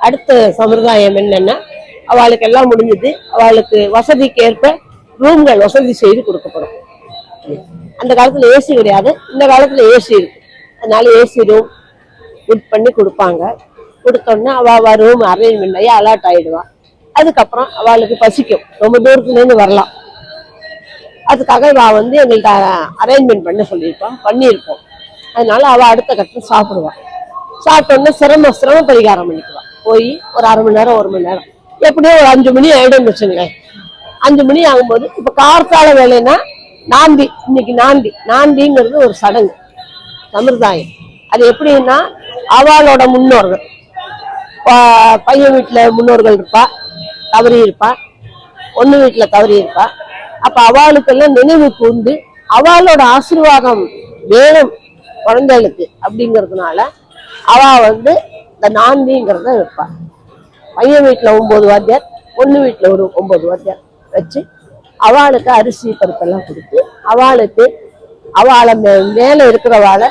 அடுத்த சம்பிரதாயம் என்னன்னா, அவளுக்கு எல்லாம் முடிஞ்சது. அவளுக்கு வசதிக்கு ஏற்ப ரூம்கள் வசதி செய்து கொடுக்கப்படும். அந்த காலத்துல ஏசி கிடையாது, இந்த காலத்துல ஏசி இருக்கு. அதனால ஏசி ரூம் புக் பண்ணி கொடுப்பாங்க. கொடுத்தோன்னா அவ ரூம் அரேஞ்ச்மெண்ட் ஆகி அலர்ட் ஆயிடுவா. அதுக்கப்புறம் அவளுக்கு பசிக்கும், ரொம்ப தூரத்துல இருந்து வரலாம். அதுக்காக இவ எங்கள்கிட்ட அரேஞ்ச்மெண்ட் பண்ண சொல்லியிருப்போம், பண்ணியிருப்போம். அதனால அவ அடுத்த கட்டம் சாப்பிடுவான். சாப்பிட்டோன்னா சிரம பரிகாரம் பண்ணிக்குவான். போய் ஒரு அரை மணி நேரம் 1 மணி நேரம் எப்படியும் ஒரு 5 மணி ஆயிடும் வச்சுங்களேன். 5 மணி ஆகும்போது இப்ப கார்த்தால வேலைன்னா நாந்தி, இன்னைக்கு நாந்திங்கிறது ஒரு சடங்கு சம்பிரதாயம். அது எப்படின்னா அவளோட முன்னோர்கள், பையன் வீட்டுல முன்னோர்கள் இருப்பா, தவறி இருப்பா, பொண்ணு வீட்டுல தவறி இருப்பா. அப்ப அவளுக்கெல்லாம் நினைவு கூர்ந்து அவளோட ஆசீர்வாதம் வேணும் குழந்தைகளுக்கு அப்படிங்கிறதுனால அவ இந்த நாந்திங்கிறத வைப்பா. பையன் வீட்டுல 9 வாத்தியார், பொண்ணு வீட்டுல ஒரு 9 வாத்தியார் வச்சு அவளுக்கு அரிசி பருப்பெல்லாம் கொடுத்து அவளை மேல இருக்கிறவாளை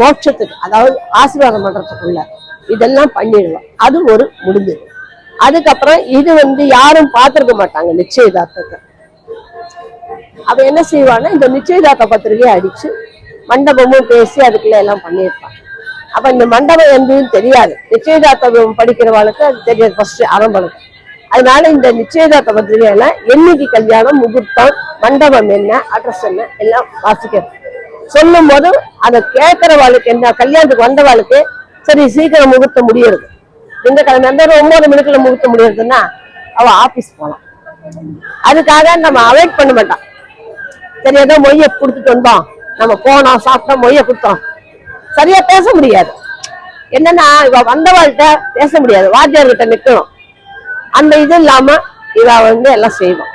மோட்சத்துக்கு, அதாவது ஆசீர்வாதம் பண்றதுக்குள்ள இதெல்லாம் பண்ணிடுவான். அது ஒரு முடிஞ்சது. அதுக்கப்புறம் இது யாரும் பார்த்திருக்க மாட்டாங்க நிச்சயதார்த்தத்தை. அவ என்ன செய்வான்னா இந்த நிச்சயதார்த்த பத்திரிகையை அடிச்சு மண்டபமும் பேசி அதுக்குள்ள எல்லாம் பண்ணியிருப்பான். அப்ப இந்த மண்டபம் எதுன்னு தெரியாது, நிச்சயதார்த்தம் படிக்கிறவாளுக்கு அது தெரியாது ஃபர்ஸ்ட் ஆரம்பம். அதனால இந்த நிச்சயதார்த்த பத்திரிகையில என்னைக்கு கல்யாணம், முகூர்த்தம், மண்டபம் என்ன, அட்ரஸ் என்ன எல்லாம் வாசிக்கிறது. சொல்லும் போது அதை கேட்கிறவாளுக்கு, என்ன கல்யாணத்துக்கு வந்தவாளுக்கு சரி சீக்கிரம் முகூர்த்தம் முடியறது. இந்த கிழமை 9 மணிக்குள்ள முகூர்த்தம் முடியறதுன்னா அவ ஆபீஸ் போலாம். அதுக்காக நம்ம அவாய்ட் பண்ண மாட்டான். சரி ஏதோ மொய்ய கொடுத்துட்டு வந்தோம், நம்ம போனோம், சாப்பிட்டோம், மொய்ய கொடுத்தோம், சரியா பேச முடியாது. என்னன்னா இவ வந்தவாள்கிட்ட பேச முடியாது, வாத்தியார்கிட்ட நிக்கணும். அந்த இது இல்லாம இவ எல்லாம் செய்வோம்.